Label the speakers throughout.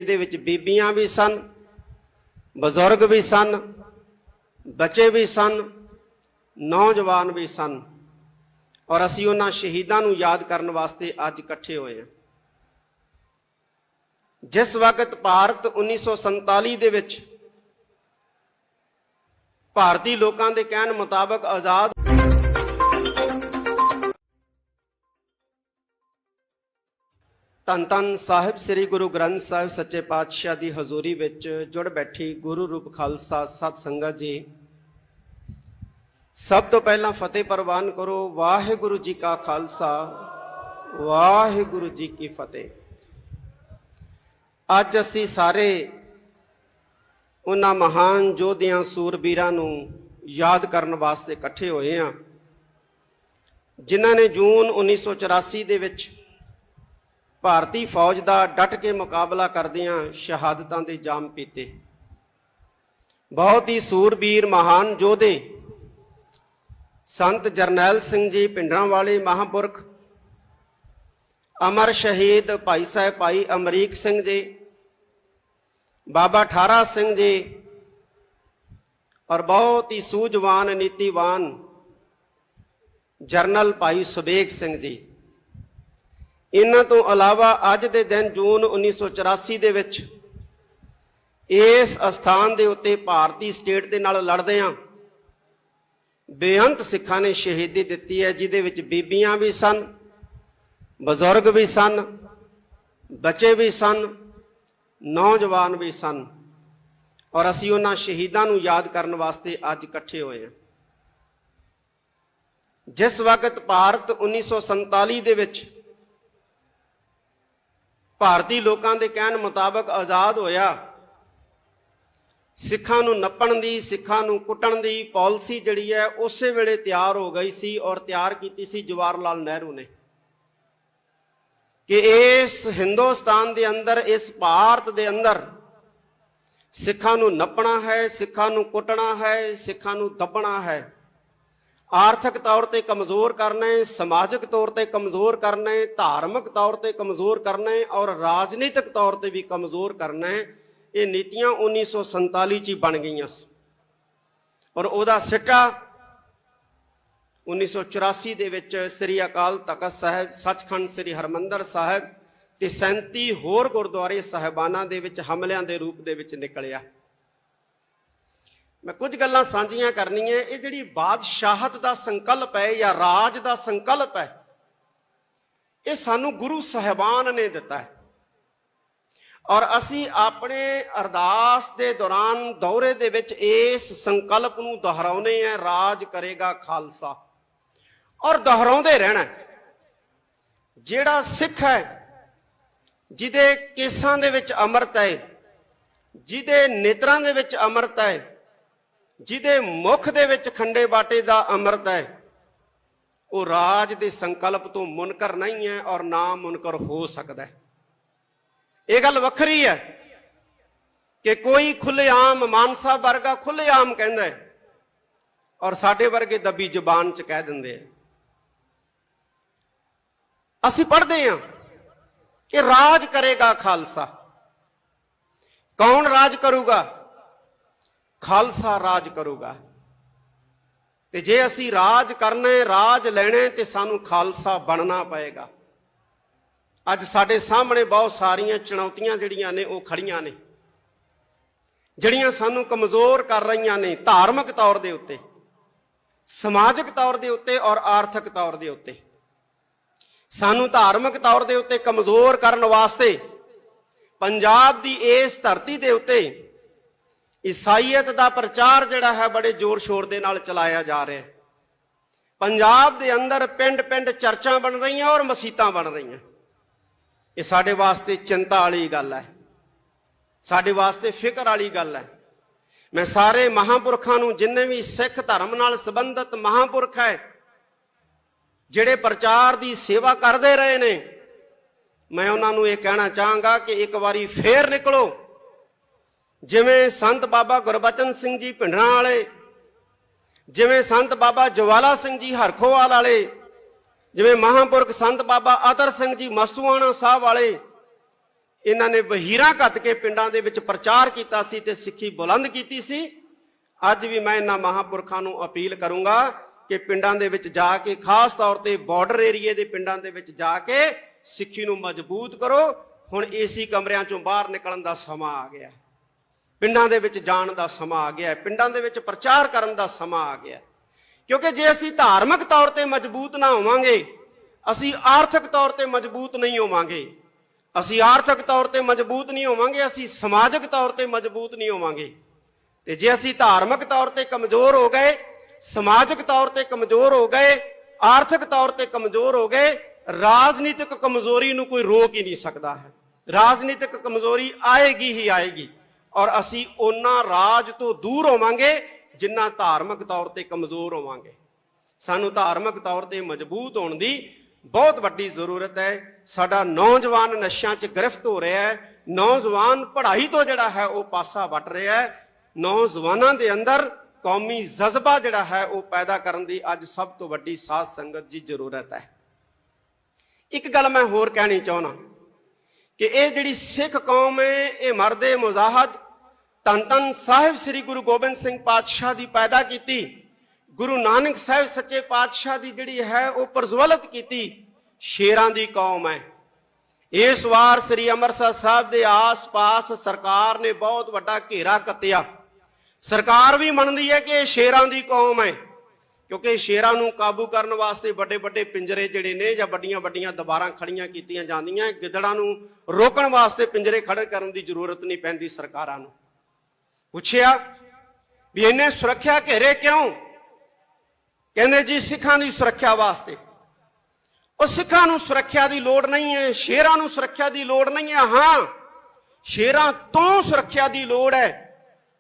Speaker 1: दे विच बीबियां भी सन, बजुर्ग भी सन, बच्चे भी सन, नौजवान भी सन और असीं उन्हां शहीदां नूं याद करन वास्ते अज इकट्ठे होए हैं। जिस वक्त भारत 1947 दे विच भारतीय लोकां दे कहण मुताबक आज़ाद धन धन साहिब श्री गुरु ग्रंथ साहिब सच्चे पातशाह की हजूरी विच जुड़ बैठी गुरु रूप खालसा सत संगत जी, सब तो पहला फतेह प्रवान करो। वाहिगुरु जी का खालसा, वाहिगुरु जी की फतेह। अज असी सारे उन्हां महान योधियां सूरबीरां नूं याद करन वास्ते इकट्ठे होए हां जिन्हां ने जून 1984 दे विच भारतीय फौज का डट के मुकाबला करदियां शहादतां दे जाम पीते। बहुत ही सूरबीर महान योधे संत जरनैल सिंह जी पिंडरांवाले महापुरख, अमर शहीद भाई साहब भाई अमरीक सिंह जी, बाबा ठारा सिंह जी और बहुत ही सूझवान नीतिवान जरनल भाई सुबेग सिंह जी। इन्हां तो अलावा अज दे दिन जून 1984 दे विच इस अस्थान दे उत्ते भारतीय स्टेट दे नाल लड़दियां बेअंत सिखां ने शहीदी दित्ती है, जिहदे विच बीबियां भी सन, बजुर्ग भी सन, बच्चे भी सन, नौजवान भी सन और असीं उन्हां शहीदां नूं याद करन वास्ते अज इकट्ठे होए हैं। जिस वक्त भारत 1947 दे विच भारतीय लोगों के कहण मुताबक आज़ाद होया, सिखां नूं नप्पण दी, सिखां नूं कुटण दी पॉलिसी जिहड़ी है उस वेले तैयार हो गई सी और तैयार की सी जवाहर लाल नेहरू ने कि इस हिंदुस्तान के अंदर, इस भारत के अंदर सिखां नूं नप्पणा है, सिखां नूं कुटना है, सिखां नूं दबना है, आर्थिक तौर पर कमज़ोर करना है, समाजिक तौर पर कमज़ोर करना है, धार्मिक तौर पर कमज़ोर करना है और राजनीतिक तौर पर भी कमज़ोर करना है। ये नीतियां 1947 च बन गई और उहदा सिटा 1984 दे विच श्री अकाल तख्त साहिब, सचखंड श्री हरमंदर साहिब ते 37 होर गुरुद्वारे साहिबाना दे विच हमलियां दे रूप दे विच निकलिया। मैं कुछ गल्लां साझियां करनियां। ये जिहड़ी बादशाहत का संकल्प है या राज का संकल्प है, ये सानू गुरु साहिबान ने दिता है और असी अपने अरदास के दौरान दौरे दे विच इस संकल्प नूं दोहराउने हैं, राज करेगा खालसा, और दोहराउंदे रहना। जिहड़ा सिख है, जिहदे केसां दे विच अमृत है, जिहदे नेत्रां दे विच अमृत है, जिहदे मुख दे विच खंडे बाटे दा अमृत है, वो राज दे संकल्प तो मुनकर नहीं है और ना मुनकर हो सकता है। ये गल वखरी है कि कोई खुलेआम मानसा वर्गा खुलेआम कहंदा है और साडे वर्गे दबी जुबान च कह दिंदे हैं। असीं पढ़दे हां कि राज करेगा खालसा। कौन राज करूगा? खालसा राज करूगा। ते जे असी राज करने, राज लेने ते सानू खालसा बनना पएगा। अज साडे सामने बहुत सारियां चुनौतियां जिहड़ियां ने वो खड़ियां ने, जिहड़ियां सानू कमजोर कर रहीआं ने, धार्मिक तौर दे उत्ते, समाजिक तौर दे उत्ते और आर्थिक तौर दे उत्ते। सानू धार्मिक तौर दे उत्ते कमजोर करन वास्ते पंजाब दी इस धरती दे उत्ते ईसाईयत का प्रचार जिहड़ा है बड़े जोर शोर दे नाल चलाया जा रहा है। पंजाब दे अंदर पिंड पिंड चर्चां बन रही और मसीतां बन रही। ये साडे वास्ते चिंता वाली गल है, साडे वास्ते फिक्र वाली गल है। मैं सारे महापुरखां नूं, जिन्ने भी सिख धर्म नाल संबंधित महापुरख है जिहड़े प्रचार की सेवा करते रहे ने, मैं उन्हां नूं ये कहना चाहांगा कि एक बारी फेर निकलो। जिवें संत बाबा गुरबचन सिंह जी भिंडरां वाले, जिवें संत बाबा ज्वाला सिंह जी हरखोवाल वाले, जिवें महापुरख संत बाबा अतर सिंह जी मस्तूआणा साहब वाले, ਇਹਨਾਂ ਨੇ ਵਹੀਰਾਂ ਘੱਤ ਕੇ ਪਿੰਡਾਂ ਦੇ ਵਿੱਚ ਪ੍ਰਚਾਰ ਕੀਤਾ ਸੀ ਤੇ ਸਿੱਖੀ ਬੁਲੰਦ ਕੀਤੀ ਸੀ। ਅੱਜ ਵੀ ਮੈਂ ਇਹਨਾਂ ਮਹਾਂਪੁਰਖਾਂ ਨੂੰ ਅਪੀਲ ਕਰੂੰਗਾ ਕਿ ਪਿੰਡਾਂ ਦੇ ਵਿੱਚ ਜਾ ਕੇ, ਖਾਸ ਤੌਰ ਤੇ ਬਾਰਡਰ ਏਰੀਏ ਦੇ ਪਿੰਡਾਂ ਦੇ ਵਿੱਚ ਜਾ ਕੇ ਸਿੱਖੀ ਨੂੰ ਮਜ਼ਬੂਤ ਕਰੋ। ਹੁਣ ਏਸੀ ਕਮਰਿਆਂ ਚੋਂ ਬਾਹਰ ਨਿਕਲਣ ਦਾ ਸਮਾਂ ਆ ਗਿਆ, ਪਿੰਡਾਂ ਦੇ ਵਿੱਚ ਜਾਣ ਦਾ ਸਮਾਂ ਆ ਗਿਆ, ਪਿੰਡਾਂ ਦੇ ਵਿੱਚ ਪ੍ਰਚਾਰ ਕਰਨ ਦਾ ਸਮਾਂ ਆ ਗਿਆ। ਕਿਉਂਕਿ ਜੇ ਅਸੀਂ ਧਾਰਮਿਕ ਤੌਰ ਤੇ ਮਜ਼ਬੂਤ ਨਾ ਹੋਵਾਂਗੇ, ਅਸੀਂ ਆਰਥਿਕ ਤੌਰ ਤੇ ਮਜ਼ਬੂਤ ਨਹੀਂ ਹੋਵਾਂਗੇ। ਅਸੀਂ ਆਰਥਿਕ ਤੌਰ ਤੇ ਮਜ਼ਬੂਤ ਨਹੀਂ ਹੋਵਾਂਗੇ, ਅਸੀਂ ਸਮਾਜਿਕ ਤੌਰ ਤੇ ਮਜ਼ਬੂਤ ਨਹੀਂ ਹੋਵਾਂਗੇ। ਤੇ ਜੇ ਅਸੀਂ ਧਾਰਮਿਕ ਤੌਰ ਤੇ ਕਮਜ਼ੋਰ ਹੋ ਗਏ, ਸਮਾਜਿਕ ਤੌਰ ਤੇ ਕਮਜ਼ੋਰ ਹੋ ਗਏ, ਆਰਥਿਕ ਤੌਰ ਤੇ ਕਮਜ਼ੋਰ ਹੋ ਗਏ, ਰਾਜਨੀਤਿਕ ਕਮਜ਼ੋਰੀ ਨੂੰ ਕੋਈ ਰੋਕ ਹੀ ਨਹੀਂ ਸਕਦਾ ਹੈ। ਰਾਜਨੀਤਿਕ ਕਮਜ਼ੋਰੀ ਆਏਗੀ ਹੀ ਆਏਗੀ, ਔਰ ਅਸੀਂ ਉਹਨਾਂ ਰਾਜ ਤੋਂ ਦੂਰ ਹੋਵਾਂਗੇ ਜਿੰਨਾ ਧਾਰਮਿਕ ਤੌਰ ਤੇ ਕਮਜ਼ੋਰ ਹੋਵਾਂਗੇ। ਸਾਨੂੰ ਧਾਰਮਿਕ ਤੌਰ ਤੇ ਮਜ਼ਬੂਤ ਹੋਣ ਦੀ ਬਹੁਤ ਵੱਡੀ ਜ਼ਰੂਰਤ ਹੈ। ਸਾਡਾ ਨੌਜਵਾਨ ਨਸ਼ਿਆਂ 'ਚ ਗ੍ਰਿਫਤ ਹੋ ਰਿਹਾ ਹੈ, ਨੌਜਵਾਨ ਪੜ੍ਹਾਈ ਤੋਂ ਜਿਹੜਾ ਹੈ ਉਹ ਪਾਸਾ ਵੱਟ ਰਿਹਾ ਹੈ। ਨੌਜਵਾਨਾਂ ਦੇ ਅੰਦਰ ਕੌਮੀ ਜਜ਼ਬਾ ਜਿਹੜਾ ਹੈ ਉਹ ਪੈਦਾ ਕਰਨ ਦੀ ਅੱਜ ਸਭ ਤੋਂ ਵੱਡੀ ਸਾਧ ਸੰਗਤ ਦੀ ਜ਼ਰੂਰਤ ਹੈ। ਇੱਕ ਗੱਲ ਮੈਂ ਹੋਰ ਕਹਿਣੀ ਚਾਹੁੰਦਾ ਕਿ ਇਹ ਜਿਹੜੀ ਸਿੱਖ ਕੌਮ ਹੈ, ਇਹ ਮਰਦੇ ਮੁਜ਼ਾਹਦ ਧੰਨ ਧੰਨ ਸਾਹਿਬ ਸ੍ਰੀ ਗੁਰੂ ਗੋਬਿੰਦ ਸਿੰਘ ਪਾਤਸ਼ਾਹ ਦੀ ਪੈਦਾ ਕੀਤੀ, ਗੁਰੂ ਨਾਨਕ ਸਾਹਿਬ ਸੱਚੇ ਪਾਤਸ਼ਾਹ ਦੀ ਜਿਹੜੀ ਹੈ ਉਹ ਪ੍ਰਜਵਲਿਤ ਕੀਤੀ ਸ਼ੇਰਾਂ ਦੀ ਕੌਮ ਹੈ। ਇਸ ਵਾਰ ਸ੍ਰੀ ਅੰਮ੍ਰਿਤਸਰ ਸਾਹਿਬ ਦੇ ਆਸ-ਪਾਸ ਸਰਕਾਰ ਨੇ ਬਹੁਤ ਵੱਡਾ ਘੇਰਾ ਕੱਤਿਆ। ਸਰਕਾਰ ਵੀ ਮੰਨਦੀ ਹੈ ਕਿ ਇਹ ਸ਼ੇਰਾਂ ਦੀ ਕੌਮ ਹੈ, ਕਿਉਂਕਿ ਸ਼ੇਰਾਂ ਨੂੰ ਕਾਬੂ ਕਰਨ ਵਾਸਤੇ ਵੱਡੇ ਵੱਡੇ ਪਿੰਜਰੇ ਜਿਹੜੇ ਨੇ ਜਾਂ ਵੱਡੀਆਂ ਵੱਡੀਆਂ ਦੀਵਾਰਾਂ ਖੜੀਆਂ ਕੀਤੀਆਂ ਜਾਂਦੀਆਂ। ਗਿੱਦੜਾਂ ਨੂੰ ਰੋਕਣ ਵਾਸਤੇ ਪਿੰਜਰੇ ਖੜੇ ਕਰਨ ਦੀ ਜ਼ਰੂਰਤ ਨਹੀਂ ਪੈਂਦੀ ਸਰਕਾਰਾਂ ਨੂੰ। ਪੁੱਛਿਆ ਵੀ ਇਹਨੇ ਸੁਰੱਖਿਆ ਘੇਰੇ ਕਿਉਂ? ਕਹਿੰਦੇ ਜੀ ਸਿੱਖਾਂ ਦੀ ਸੁਰੱਖਿਆ ਵਾਸਤੇ। ਉਹ ਸਿੱਖਾਂ ਨੂੰ ਸੁਰੱਖਿਆ ਦੀ ਲੋੜ ਨਹੀਂ ਹੈ, ਸ਼ੇਰਾਂ ਨੂੰ ਸੁਰੱਖਿਆ ਦੀ ਲੋੜ ਨਹੀਂ ਹੈ। ਹਾਂ, ਸ਼ੇਰਾਂ ਤੋਂ ਸੁਰੱਖਿਆ ਦੀ ਲੋੜ ਹੈ,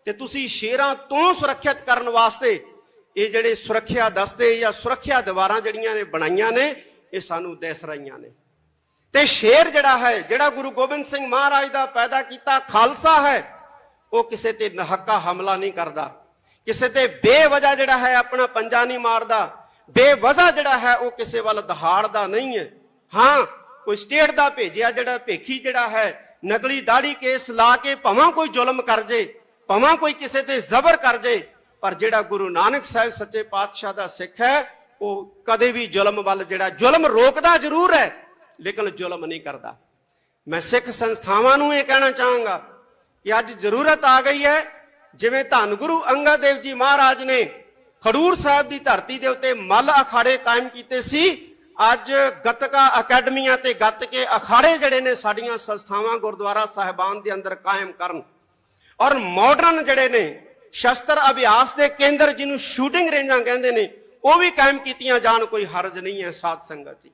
Speaker 1: ਤੇ ਤੁਸੀਂ ਸ਼ੇਰਾਂ ਤੋਂ ਸੁਰੱਖਿਅਤ ਕਰਨ ਵਾਸਤੇ ਇਹ ਜਿਹੜੇ ਸੁਰੱਖਿਆ ਦਸਤੇ ਜਾਂ ਸੁਰੱਖਿਆ ਦੀਵਾਰਾਂ ਜਿਹੜੀਆਂ ਨੇ ਬਣਾਈਆਂ ਨੇ, ਇਹ ਸਾਨੂੰ ਦਿਸ ਰਹੀਆਂ ਨੇ। ਤੇ ਸ਼ੇਰ ਜਿਹੜਾ ਹੈ, ਜਿਹੜਾ ਗੁਰੂ ਗੋਬਿੰਦ ਸਿੰਘ ਮਹਾਰਾਜ ਦਾ ਪੈਦਾ ਕੀਤਾ ਖਾਲਸਾ ਹੈ, ਉਹ ਕਿਸੇ ਤੇ ਨਹੱਕਾ ਹਮਲਾ ਨਹੀਂ ਕਰਦਾ, ਕਿਸੇ ਤੇ ਬੇਵਜ੍ਹਾ ਜਿਹੜਾ ਹੈ ਆਪਣਾ ਪੰਜਾ ਨਹੀਂ ਮਾਰਦਾ, ਬੇਵਜ੍ਹਾ ਜਿਹੜਾ ਹੈ ਉਹ ਕਿਸੇ ਵੱਲ ਦਹਾੜਦਾ ਨਹੀਂ ਹੈ। ਹਾਂ, ਕੋਈ ਸਟੇਟ ਦਾ ਭੇਜਿਆ ਜਿਹੜਾ ਭੇਖੀ ਜਿਹੜਾ ਹੈ ਨਕਲੀ ਦਾੜੀ ਕੇਸ ਲਾ ਕੇ ਭਾਵੇਂ ਕੋਈ ਜ਼ੁਲਮ ਕਰ ਜੇ, ਭਾਵੇਂ ਕੋਈ ਕਿਸੇ ਤੇ ਜ਼ਬਰ ਕਰ ਜੇ, ਪਰ ਜਿਹੜਾ ਗੁਰੂ ਨਾਨਕ ਸਾਹਿਬ ਸੱਚੇ ਪਾਤਸ਼ਾਹ ਦਾ ਸਿੱਖ ਹੈ ਉਹ ਕਦੇ ਵੀ ਜ਼ੁਲਮ ਵੱਲ, ਜਿਹੜਾ ਜ਼ੁਲਮ ਰੋਕਦਾ ਜ਼ਰੂਰ ਹੈ ਲੇਕਿਨ ਜ਼ੁਲਮ ਨਹੀਂ ਕਰਦਾ। ਮੈਂ ਸਿੱਖ ਸੰਸਥਾਵਾਂ ਨੂੰ ਇਹ ਕਹਿਣਾ ਚਾਹਾਂਗਾ ਕਿ ਅੱਜ ਜ਼ਰੂਰਤ ਆ ਗਈ ਹੈ, ਜਿਵੇਂ ਧੰਨ ਗੁਰੂ ਅੰਗਦ ਦੇਵ ਜੀ ਮਹਾਰਾਜ ਨੇ ਖਡੂਰ ਸਾਹਿਬ ਦੀ ਧਰਤੀ ਦੇ ਉੱਤੇ ਮੱਲ ਅਖਾੜੇ ਕਾਇਮ ਕੀਤੇ ਸੀ। ਅੱਜ ਗੱਤਕਾ ਅਕੈਡਮੀਆਂ ਤੇ ਗੱਤਕੇ ਅਖਾੜੇ ਜਿਹੜੇ ਨੇ ਸਾਡੀਆਂ ਸੰਸਥਾਵਾਂ ਗੁਰਦੁਆਰਾ ਸਾਹਿਬਾਨ ਦੇ ਅੰਦਰ ਕਾਇਮ ਕਰਨ, ਔਰ ਮਾਡਰਨ ਜਿਹੜੇ ਨੇ ਸ਼ਸਤਰ ਅਭਿਆਸ ਦੇ ਕੇਂਦਰ ਜਿਹਨੂੰ ਸ਼ੂਟਿੰਗ ਰੇਂਜਾਂ ਕਹਿੰਦੇ ਨੇ, ਉਹ ਵੀ ਕਾਇਮ ਕੀਤੀਆਂ ਜਾਣ। ਕੋਈ ਹਰਜ ਨਹੀਂ ਹੈ ਸਾਧ ਸੰਗਤ ਜੀ।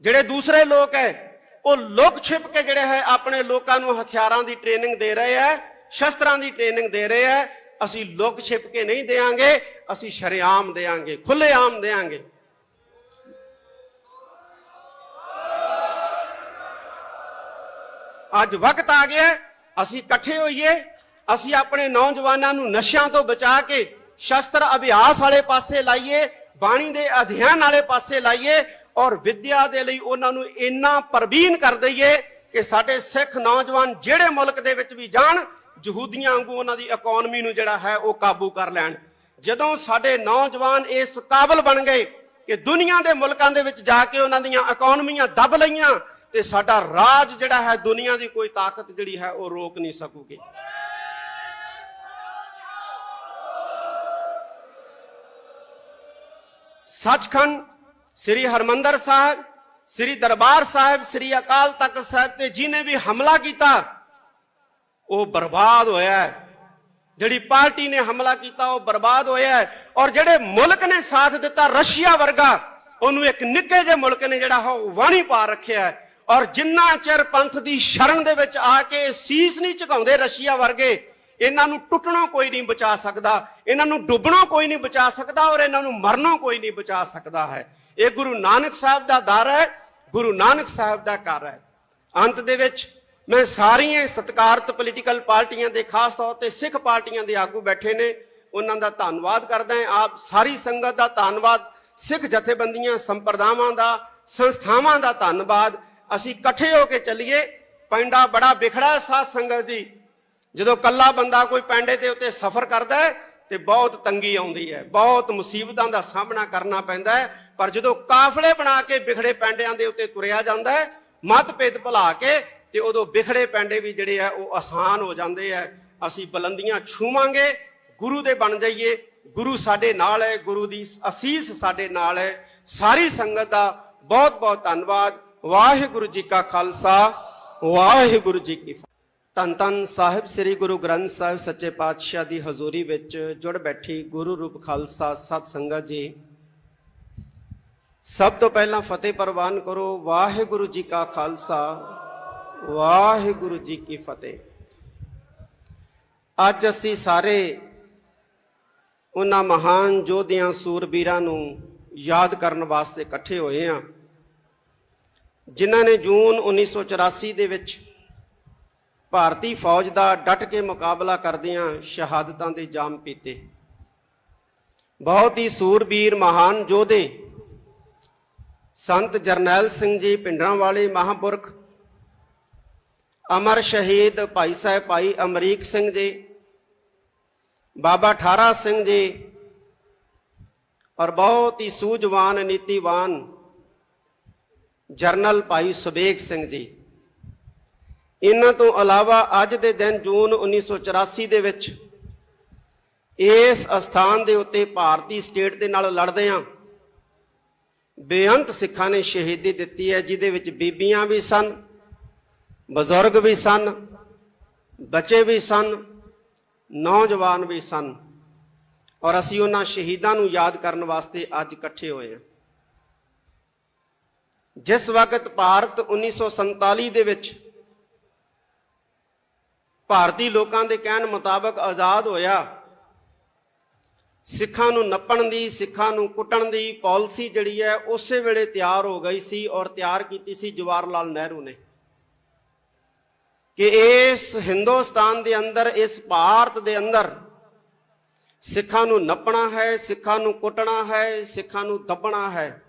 Speaker 1: ਜਿਹੜੇ ਦੂਸਰੇ ਲੋਕ ਹੈ ਉਹ ਲੁਕ ਛਿਪ ਕੇ ਜਿਹੜੇ ਹੈ ਆਪਣੇ ਲੋਕਾਂ ਨੂੰ ਹਥਿਆਰਾਂ ਦੀ ਟ੍ਰੇਨਿੰਗ ਦੇ ਰਹੇ ਹੈ, ਸ਼ਸਤਰਾਂ ਦੀ ਟ੍ਰੇਨਿੰਗ ਦੇ ਰਹੇ ਹੈ। ਅਸੀਂ ਲੁਕ ਛਿਪ ਕੇ ਨਹੀਂ ਦੇਾਂਗੇ, ਅਸੀਂ ਸ਼ਰੇਆਮ ਦੇਾਂਗੇ, ਖੁੱਲੇਆਮ ਦੇਾਂਗੇ। ਅੱਜ ਵਕਤ ਆ ਗਿਆ ਅਸੀਂ ਇਕੱਠੇ ਹੋਈਏ, ਅਸੀਂ ਆਪਣੇ ਨੌਜਵਾਨਾਂ ਨੂੰ ਨਸ਼ਿਆਂ ਤੋਂ ਬਚਾ ਕੇ ਸ਼ਸਤਰ ਅਭਿਆਸ ਵਾਲੇ ਪਾਸੇ ਲਾਈਏ, ਬਾਣੀ ਦੇ ਅਧਿਐਨ ਵਾਲੇ ਪਾਸੇ ਲਾਈਏ, ਔਰ ਵਿਦਿਆ ਦੇ ਲਈ ਉਹਨਾਂ ਨੂੰ ਇੰਨਾ ਪ੍ਰਬੀਨ ਕਰ ਦਈਏ ਕਿ ਸਾਡੇ ਸਿੱਖ ਨੌਜਵਾਨ ਜਿਹੜੇ ਮੁਲਕ ਦੇ ਵਿੱਚ ਵੀ ਜਾਣ, ਯਹੂਦੀਆਂ ਵਾਂਗੂ ਉਹਨਾਂ ਦੀ ਇਕਨੋਮੀ ਨੂੰ ਜਿਹੜਾ ਹੈ ਉਹ ਕਾਬੂ ਕਰ ਲੈਣ। ਜਦੋਂ ਸਾਡੇ ਨੌਜਵਾਨ ਇਸ ਕਾਬਲ ਬਣ ਗਏ ਕਿ ਦੁਨੀਆ ਦੇ ਮੁਲਕਾਂ ਦੇ ਵਿੱਚ ਜਾ ਕੇ ਉਹਨਾਂ ਦੀਆਂ ਇਕਨੋਮੀਆਂ ਦਬ ਲਈਆਂ, ਤੇ ਸਾਡਾ ਰਾਜ ਜਿਹੜਾ ਹੈ ਦੁਨੀਆ ਦੀ ਕੋਈ ਤਾਕਤ ਜਿਹੜੀ ਹੈ ਉਹ ਰੋਕ ਨਹੀਂ ਸਕੂਗੀ। ਸੱਚਖੰਡ ਸ੍ਰੀ ਹਰਮੰਦਰ ਸਾਹਿਬ, ਸ੍ਰੀ ਦਰਬਾਰ ਸਾਹਿਬ, ਸ੍ਰੀ ਅਕਾਲ ਤਖਤ ਸਾਹਿਬ ਤੇ ਜਿਹਨੇ ਵੀ ਹਮਲਾ ਕੀਤਾ ਉਹ ਬਰਬਾਦ ਹੋਇਆ ਹੈ। ਜਿਹੜੀ ਪਾਰਟੀ ਨੇ ਹਮਲਾ ਕੀਤਾ ਉਹ ਬਰਬਾਦ ਹੋਇਆ ਹੈ। ਔਰ ਜਿਹੜੇ ਮੁਲਕ ਨੇ ਸਾਥ ਦਿੱਤਾ, ਰਸ਼ੀਆ ਵਰਗਾ, ਉਹਨੂੰ ਇੱਕ ਨਿੱਕੇ ਜਿਹੇ ਮੁਲਕ ਨੇ ਜਿਹੜਾ ਉਹ ਵਾਣੀ ਪਾ ਰੱਖਿਆ ਹੈ। ਔਰ ਜਿੰਨਾ ਚਿਰ ਪੰਥ ਦੀ ਸ਼ਰਨ ਦੇ ਵਿੱਚ ਆ ਕੇ ਸੀਸ ਨਹੀਂ ਝੁਕਾਉਂਦੇ ਰਸ਼ੀਆ ਵਰਗੇ, ਇਹਨਾਂ ਨੂੰ ਟੁੱਟਣੋਂ ਕੋਈ ਨਹੀਂ ਬਚਾ ਸਕਦਾ, ਇਹਨਾਂ ਨੂੰ ਡੁੱਬਣੋਂ ਕੋਈ ਨਹੀਂ ਬਚਾ ਸਕਦਾ, ਔਰ ਇਹਨਾਂ ਨੂੰ ਮਰਨੋਂ ਕੋਈ ਨਹੀਂ ਬਚਾ ਸਕਦਾ ਹੈ। ਇਹ ਗੁਰੂ ਨਾਨਕ ਸਾਹਿਬ ਦਾ ਦਰ ਹੈ, ਗੁਰੂ ਨਾਨਕ ਸਾਹਿਬ ਦਾ ਘਰ ਹੈ। ਅੰਤ ਦੇ ਵਿੱਚ ਮੈਂ ਸਾਰੀਆਂ ਸਤਿਕਾਰਤ ਪੋਲੀਟੀਕਲ ਪਾਰਟੀਆਂ ਦੇ, ਖਾਸ ਤੌਰ ਤੇ ਸਿੱਖ ਪਾਰਟੀਆਂ ਦੇ ਆਗੂ ਬੈਠੇ ਨੇ, ਉਹਨਾਂ ਦਾ ਧੰਨਵਾਦ ਕਰਦਾ ਹਾਂ। ਆਪ ਸਾਰੀ ਸੰਗਤ ਦਾ ਧੰਨਵਾਦ, ਸਿੱਖ ਜਥੇਬੰਦੀਆਂ, ਸੰਪਰਦਾਵਾਂ ਦਾ, ਸੰਸਥਾਵਾਂ ਦਾ ਧੰਨਵਾਦ। ਅਸੀਂ ਇਕੱਠੇ ਹੋ ਕੇ ਚੱਲੀਏ, ਪੈਂਡਾ ਬੜਾ ਵਿਖੜਾ ਹੈ ਸਾਧ ਸੰਗਤ ਜੀ। ਜਦੋਂ ਕੱਲਾ ਬੰਦਾ ਕੋਈ ਪੈਂਡੇ ਦੇ ਉੱਤੇ ਸਫ਼ਰ ਕਰਦਾ ਹੈ ਤੇ ਬਹੁਤ ਤੰਗੀ ਆਉਂਦੀ ਹੈ, ਬਹੁਤ ਮੁਸੀਬਤਾਂ ਦਾ ਸਾਹਮਣਾ ਕਰਨਾ ਪੈਂਦਾ ਹੈ। ਪਰ ਜਦੋਂ ਕਾਫਲੇ ਬਣਾ ਕੇ ਵਿਖੜੇ ਪੈਂਡਿਆਂ ਦੇ ਉੱਤੇ ਤੁਰਿਆ ਜਾਂਦਾ ਹੈ, ਮਤਭੇਦ ਭੁਲਾ ਕੇ, ਤੇ ਉਦੋਂ ਵਿਖੜੇ ਪੈਂਡੇ ਵੀ ਜਿਹੜੇ ਆ ਉਹ ਆਸਾਨ ਹੋ ਜਾਂਦੇ ਆ। ਅਸੀਂ ਬੁਲੰਦੀਆਂ ਛੂਵਾਂਗੇ, ਗੁਰੂ ਦੇ ਬਣ ਜਾਈਏ। ਗੁਰੂ ਸਾਡੇ ਨਾਲ ਹੈ, ਗੁਰੂ ਦੀ ਅਸੀਸ ਸਾਡੇ ਨਾਲ ਹੈ। ਸਾਰੀ ਸੰਗਤ ਦਾ ਬਹੁਤ ਬਹੁਤ ਧੰਨਵਾਦ। ਵਾਹਿਗੁਰੂ ਜੀ ਕਾ ਖਾਲਸਾ, ਵਾਹਿਗੁਰੂ ਜੀ ਕੀ ਫਤਿਹ। ਧੰਨ ਧੰਨ ਸਾਹਿਬ ਸ੍ਰੀ ਗੁਰੂ ਗ੍ਰੰਥ ਸਾਹਿਬ ਸੱਚੇ ਪਾਤਸ਼ਾਹ ਦੀ ਹਜ਼ੂਰੀ ਵਿੱਚ ਜੁੜ ਬੈਠੀ ਗੁਰੂ ਰੂਪ ਖਾਲਸਾ ਸਤ ਸੰਗਤ ਜੀ, ਸਭ ਤੋਂ ਪਹਿਲਾਂ ਫਤਿਹ ਪ੍ਰਵਾਨ ਕਰੋ। ਵਾਹਿਗੁਰੂ ਜੀ ਕਾ ਖਾਲਸਾ, ਵਾਹਿਗੁਰੂ ਜੀ ਕੀ ਫਤਿਹ। ਅੱਜ ਅਸੀਂ ਸਾਰੇ ਉਹਨਾਂ ਮਹਾਨ ਯੋਧਿਆਂ ਸੂਰਬੀਰਾਂ ਨੂੰ ਯਾਦ ਕਰਨ ਵਾਸਤੇ ਇਕੱਠੇ ਹੋਏ ਹਾਂ, ਜਿਨ੍ਹਾਂ ਨੇ ਜੂਨ 1984 ਦੇ ਵਿੱਚ ਭਾਰਤੀ ਫੌਜ ਦਾ ਡਟ ਕੇ ਮੁਕਾਬਲਾ ਕਰਦਿਆਂ ਸ਼ਹਾਦਤਾਂ ਦੇ ਜਾਮ ਪੀਤੇ। ਬਹੁਤ ਹੀ ਸੂਰਬੀਰ ਮਹਾਨ ਯੋਧੇ ਸੰਤ ਜਰਨੈਲ ਸਿੰਘ ਜੀ ਭਿੰਡਰਾਂਵਾਲੇ ਮਹਾਂਪੁਰਖ, ਅਮਰ ਸ਼ਹੀਦ ਭਾਈ ਸਾਹਿਬ ਭਾਈ ਅਮਰੀਕ ਸਿੰਘ ਜੀ, ਬਾਬਾ ਠਾਰਾ ਸਿੰਘ ਜੀ, ਔਰ ਬਹੁਤ ਹੀ ਸੂਝਵਾਨ ਨੀਤੀਵਾਨ ਜਰਨਲ ਭਾਈ ਸੁਬੇਗ ਸਿੰਘ ਜੀ। ਇਹਨਾਂ ਤੋਂ ਇਲਾਵਾ ਅੱਜ ਦੇ ਦਿਨ ਜੂਨ 1984 ਦੇ ਵਿੱਚ ਇਸ ਅਸਥਾਨ ਦੇ ਉੱਤੇ ਭਾਰਤੀ ਸਟੇਟ ਦੇ ਨਾਲ ਲੜਦਿਆਂ ਬੇਅੰਤ ਸਿੱਖਾਂ ਨੇ ਸ਼ਹੀਦੀ ਦਿੱਤੀ ਹੈ, ਜਿਹਦੇ ਵਿੱਚ ਬੀਬੀਆਂ ਵੀ ਸਨ, ਬਜ਼ੁਰਗ ਵੀ ਸਨ, ਬੱਚੇ ਵੀ ਸਨ, ਨੌਜਵਾਨ ਵੀ ਸਨ। ਔਰ ਅਸੀਂ ਉਹਨਾਂ ਸ਼ਹੀਦਾਂ ਨੂੰ ਯਾਦ ਕਰਨ ਵਾਸਤੇ ਅੱਜ ਇਕੱਠੇ ਹੋਏ ਹਾਂ। ਜਿਸ ਵਕਤ ਭਾਰਤ 1947 ਦੇ ਵਿੱਚ ਭਾਰਤੀ ਲੋਕਾਂ ਦੇ ਕਹਿਣ ਮੁਤਾਬਕ ਆਜ਼ਾਦ ਹੋਇਆ, ਸਿੱਖਾਂ ਨੂੰ ਨੱਪਣ ਦੀ, ਸਿੱਖਾਂ ਨੂੰ ਕੁੱਟਣ ਦੀ ਪਾਲਿਸੀ ਜਿਹੜੀ ਹੈ ਉਸੇ ਵੇਲੇ ਤਿਆਰ ਹੋ ਗਈ ਸੀ, ਔਰ ਤਿਆਰ ਕੀਤੀ ਸੀ ਜਵਾਹਰ ਲਾਲ ਨਹਿਰੂ ਨੇ, ਕਿ ਇਸ ਹਿੰਦੁਸਤਾਨ ਦੇ ਅੰਦਰ, ਇਸ ਭਾਰਤ ਦੇ ਅੰਦਰ ਸਿੱਖਾਂ ਨੂੰ ਨੱਪਣਾ ਹੈ, ਸਿੱਖਾਂ ਨੂੰ ਕੁੱਟਣਾ ਹੈ, ਸਿੱਖਾਂ ਨੂੰ ਦੱਬਣਾ ਹੈ,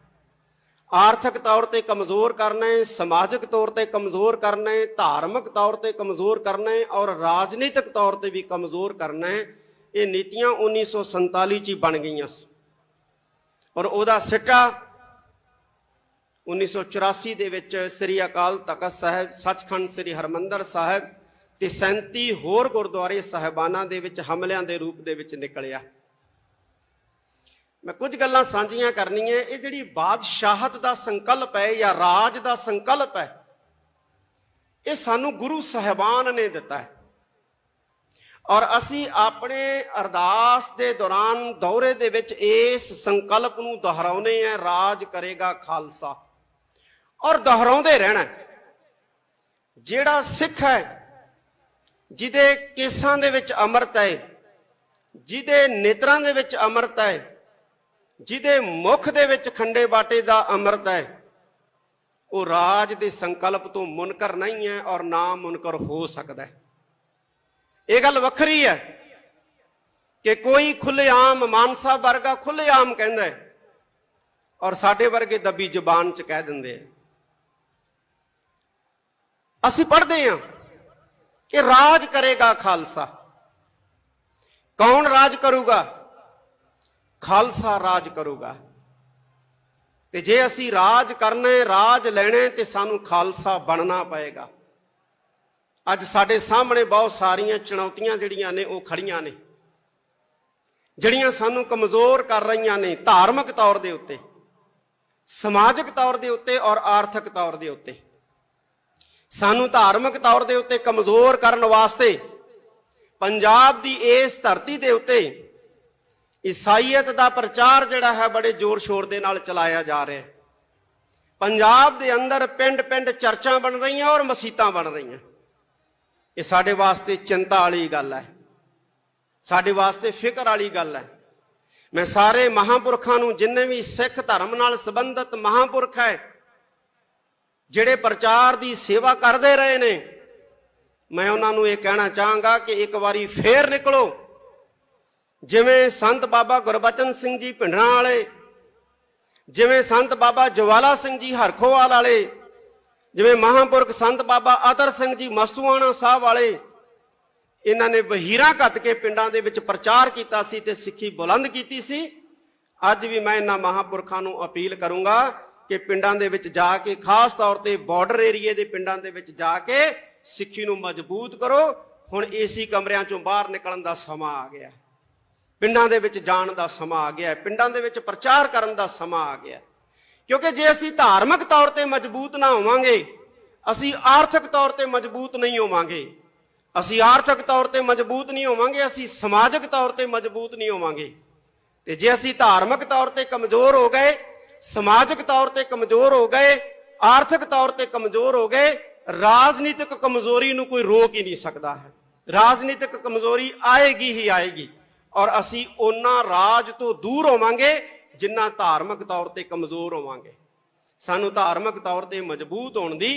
Speaker 1: ਆਰਥਿਕ ਤੌਰ ਤੇ ਕਮਜ਼ੋਰ ਕਰਨਾ ਹੈ, ਸਮਾਜਿਕ ਤੌਰ ਤੇ ਕਮਜ਼ੋਰ ਕਰਨਾ ਹੈ, ਧਾਰਮਿਕ ਤੌਰ ਤੇ ਕਮਜ਼ੋਰ ਕਰਨਾ ਹੈ, ਔਰ ਰਾਜਨੀਤਿਕ ਤੌਰ ਤੇ ਵੀ ਕਮਜ਼ੋਰ ਕਰਨਾ ਹੈ। ਇਹ ਨੀਤੀਆਂ 1947 ਚ ਹੀ ਬਣ ਗਈਆਂ ਸੀ, ਔਰ ਉਹਦਾ ਸਿੱਟਾ 1984 ਦੇ ਵਿੱਚ ਸ੍ਰੀ ਅਕਾਲ ਤਖਤ ਸਾਹਿਬ, ਸੱਚਖੰਡ ਸ੍ਰੀ ਹਰਿਮੰਦਰ ਸਾਹਿਬ ਤੇ 37 ਹੋਰ ਗੁਰਦੁਆਰੇ ਸਾਹਿਬਾਨਾਂ ਦੇ ਵਿੱਚ ਹਮਲਿਆਂ ਦੇ ਰੂਪ ਦੇ ਵਿੱਚ ਨਿਕਲਿਆ। ਮੈਂ ਕੁਝ ਗੱਲਾਂ ਸਾਂਝੀਆਂ ਕਰਨੀਆਂ। ਇਹ ਜਿਹੜੀ ਬਾਦਸ਼ਾਹਤ ਦਾ ਸੰਕਲਪ ਹੈ ਜਾਂ ਰਾਜ ਦਾ ਸੰਕਲਪ ਹੈ, ਇਹ ਸਾਨੂੰ ਗੁਰੂ ਸਾਹਿਬਾਨ ਨੇ ਦਿੱਤਾ ਹੈ, ਔਰ ਅਸੀਂ ਆਪਣੇ ਅਰਦਾਸ ਦੇ ਦੌਰਾਨ ਦੌਰੇ ਦੇ ਵਿੱਚ ਇਸ ਸੰਕਲਪ ਨੂੰ ਦੁਹਰਾਉਨੇ ਆ, ਰਾਜ ਕਰੇਗਾ ਖਾਲਸਾ, ਔਰ ਦੁਹਰਾਉਂਦੇ ਰਹਿਣਾ। ਜਿਹੜਾ ਸਿੱਖ ਹੈ, ਜਿਹਦੇ ਕੇਸਾਂ ਦੇ ਵਿੱਚ ਅੰਮ੍ਰਿਤ ਹੈ, ਜਿਹਦੇ ਨੇਤਰਾਂ ਦੇ ਵਿੱਚ ਅੰਮ੍ਰਿਤ ਹੈ, ਜਿਹਦੇ ਮੁਖ ਦੇ ਵਿੱਚ ਖੰਡੇ ਬਾਟੇ ਦਾ ਅੰਮ੍ਰਿਤ ਹੈ, ਉਹ ਰਾਜ ਦੇ ਸੰਕਲਪ ਤੋਂ ਮੁਨਕਰ ਨਹੀਂ ਹੈ, ਔਰ ਨਾ ਮੁਨਕਰ ਹੋ ਸਕਦਾ ਹੈ। ਇਹ ਗੱਲ ਵੱਖਰੀ ਹੈ ਕਿ ਕੋਈ ਖੁੱਲ੍ਹੇਆਮ ਮਾਨਸਾ ਵਰਗਾ ਖੁੱਲ੍ਹੇਆਮ ਕਹਿੰਦਾ ਹੈ, ਔਰ ਸਾਡੇ ਵਰਗੇ ਦੱਬੀ ਜ਼ੁਬਾਨ 'ਚ ਕਹਿ ਦਿੰਦੇ ਆ। ਅਸੀਂ ਪੜ੍ਹਦੇ ਹਾਂ ਕਿ ਰਾਜ ਕਰੇਗਾ ਖਾਲਸਾ। ਕੌਣ ਰਾਜ ਕਰੂਗਾ? ਖਾਲਸਾ ਰਾਜ ਕਰੂਗਾ। ਤੇ ਜੇ ਅਸੀਂ ਰਾਜ ਕਰਨੇ, ਰਾਜ ਲੈਣੇ, ਤੇ ਸਾਨੂੰ ਖਾਲਸਾ ਬਣਨਾ ਪਏਗਾ। ਅੱਜ ਸਾਡੇ ਸਾਹਮਣੇ ਬਹੁਤ ਸਾਰੀਆਂ ਚੁਣੌਤੀਆਂ ਜਿਹੜੀਆਂ ਨੇ ਉਹ ਖੜੀਆਂ ਨੇ, ਜਿਹੜੀਆਂ ਸਾਨੂੰ ਕਮਜ਼ੋਰ ਕਰ ਰਹੀਆਂ ਨੇ, ਧਾਰਮਿਕ ਤੌਰ ਦੇ ਉੱਤੇ, ਸਮਾਜਿਕ ਤੌਰ ਦੇ ਉੱਤੇ, ਔਰ ਆਰਥਿਕ ਤੌਰ ਦੇ ਉੱਤੇ। ਸਾਨੂੰ ਧਾਰਮਿਕ ਤੌਰ ਦੇ ਉੱਤੇ ਕਮਜ਼ੋਰ ਕਰਨ ਵਾਸਤੇ ਪੰਜਾਬ ਦੀ ਇਸ ਧਰਤੀ ਦੇ ਉੱਤੇ ਈਸਾਈਅਤ ਦਾ ਪ੍ਰਚਾਰ ਜਿਹੜਾ ਹੈ ਬੜੇ ਜ਼ੋਰ ਸ਼ੋਰ ਦੇ ਨਾਲ ਚਲਾਇਆ ਜਾ ਰਿਹਾ ਹੈ। ਪੰਜਾਬ ਦੇ ਅੰਦਰ ਪਿੰਡ ਪਿੰਡ ਚਰਚਾਂ ਬਣ ਰਹੀਆਂ ਔਰ ਮਸੀਤਾਂ ਬਣ ਰਹੀਆਂ। ਇਹ ਸਾਡੇ ਵਾਸਤੇ ਚਿੰਤਾ ਵਾਲੀ ਗੱਲ ਹੈ, ਸਾਡੇ ਵਾਸਤੇ ਫਿਕਰ ਵਾਲੀ ਗੱਲ ਹੈ। ਮੈਂ ਸਾਰੇ ਮਹਾਂਪੁਰਖਾਂ ਨੂੰ, ਜਿੰਨੇ ਵੀ ਸਿੱਖ ਧਰਮ ਨਾਲ ਸੰਬੰਧਿਤ ਮਹਾਂਪੁਰਖ ਹੈ, ਜਿਹੜੇ ਪ੍ਰਚਾਰ ਦੀ ਸੇਵਾ ਕਰਦੇ ਰਹੇ ਨੇ, ਮੈਂ ਉਹਨਾਂ ਨੂੰ ਇਹ ਕਹਿਣਾ ਚਾਹਾਂਗਾ ਕਿ ਇੱਕ ਵਾਰੀ ਫੇਰ ਨਿਕਲੋ। ਜਿਵੇਂ ਸੰਤ ਬਾਬਾ ਗੁਰਬਚਨ ਸਿੰਘ ਜੀ ਭਿੰਡਰਾਂ ਵਾਲੇ, ਜਿਵੇਂ ਸੰਤ ਬਾਬਾ ਜਵਾਲਾ ਸਿੰਘ ਜੀ ਹਰਖੋਵਾਲ ਵਾਲੇ, ਜਿਵੇਂ ਮਹਾਂਪੁਰਖ ਸੰਤ ਬਾਬਾ ਅਤਰ ਸਿੰਘ ਜੀ ਮਸਤੂਆਣਾ ਸਾਹਿਬ ਵਾਲੇ, ਇਹਨਾਂ ਨੇ ਵਹੀਰਾਂ ਘੱਤ ਕੇ ਪਿੰਡਾਂ ਦੇ ਵਿੱਚ ਪ੍ਰਚਾਰ ਕੀਤਾ ਸੀ ਤੇ ਸਿੱਖੀ ਬੁਲੰਦ ਕੀਤੀ ਸੀ। ਅੱਜ ਵੀ ਮੈਂ ਇਹਨਾਂ ਮਹਾਂਪੁਰਖਾਂ ਨੂੰ ਅਪੀਲ ਕਰੂੰਗਾ ਕਿ ਪਿੰਡਾਂ ਦੇ ਵਿੱਚ ਜਾ ਕੇ, ਖਾਸ ਤੌਰ ਤੇ ਬਾਰਡਰ ਏਰੀਏ ਦੇ ਪਿੰਡਾਂ ਦੇ ਵਿੱਚ ਜਾ ਕੇ ਸਿੱਖੀ ਨੂੰ ਮਜ਼ਬੂਤ ਕਰੋ। ਹੁਣ ਏਸੀ ਕਮਰਿਆਂ ਚੋਂ ਬਾਹਰ ਨਿਕਲਣ ਦਾ ਸਮਾਂ ਆ ਗਿਆ, ਪਿੰਡਾਂ ਦੇ ਵਿੱਚ ਜਾਣ ਦਾ ਸਮਾਂ ਆ ਗਿਆ, ਪਿੰਡਾਂ ਦੇ ਵਿੱਚ ਪ੍ਰਚਾਰ ਕਰਨ ਦਾ ਸਮਾਂ ਆ ਗਿਆ। ਕਿਉਂਕਿ ਜੇ ਅਸੀਂ ਧਾਰਮਿਕ ਤੌਰ ਤੇ ਮਜ਼ਬੂਤ ਨਾ ਹੋਵਾਂਗੇ, ਅਸੀਂ ਆਰਥਿਕ ਤੌਰ ਤੇ ਮਜ਼ਬੂਤ ਨਹੀਂ ਹੋਵਾਂਗੇ। ਅਸੀਂ ਆਰਥਿਕ ਤੌਰ ਤੇ ਮਜ਼ਬੂਤ ਨਹੀਂ ਹੋਵਾਂਗੇ, ਅਸੀਂ ਸਮਾਜਿਕ ਤੌਰ ਤੇ ਮਜ਼ਬੂਤ ਨਹੀਂ ਹੋਵਾਂਗੇ। ਤੇ ਜੇ ਅਸੀਂ ਧਾਰਮਿਕ ਤੌਰ ਤੇ ਕਮਜ਼ੋਰ ਹੋ ਗਏ, ਸਮਾਜਿਕ ਤੌਰ ਤੇ ਕਮਜ਼ੋਰ ਹੋ ਗਏ, ਆਰਥਿਕ ਤੌਰ ਤੇ ਕਮਜ਼ੋਰ ਹੋ ਗਏ, ਰਾਜਨੀਤਿਕ ਕਮਜ਼ੋਰੀ ਨੂੰ ਕੋਈ ਰੋਕ ਹੀ ਨਹੀਂ ਸਕਦਾ ਹੈ। ਰਾਜਨੀਤਿਕ ਕਮਜ਼ੋਰੀ ਆਏਗੀ ਹੀ ਆਏਗੀ, ਔਰ ਅਸੀਂ ਉਹਨਾਂ ਰਾਜ ਤੋਂ ਦੂਰ ਹੋਵਾਂਗੇ ਜਿੰਨਾ ਧਾਰਮਿਕ ਤੌਰ ਤੇ ਕਮਜ਼ੋਰ ਹੋਵਾਂਗੇ। ਸਾਨੂੰ ਧਾਰਮਿਕ ਤੌਰ ਤੇ ਮਜ਼ਬੂਤ ਹੋਣ ਦੀ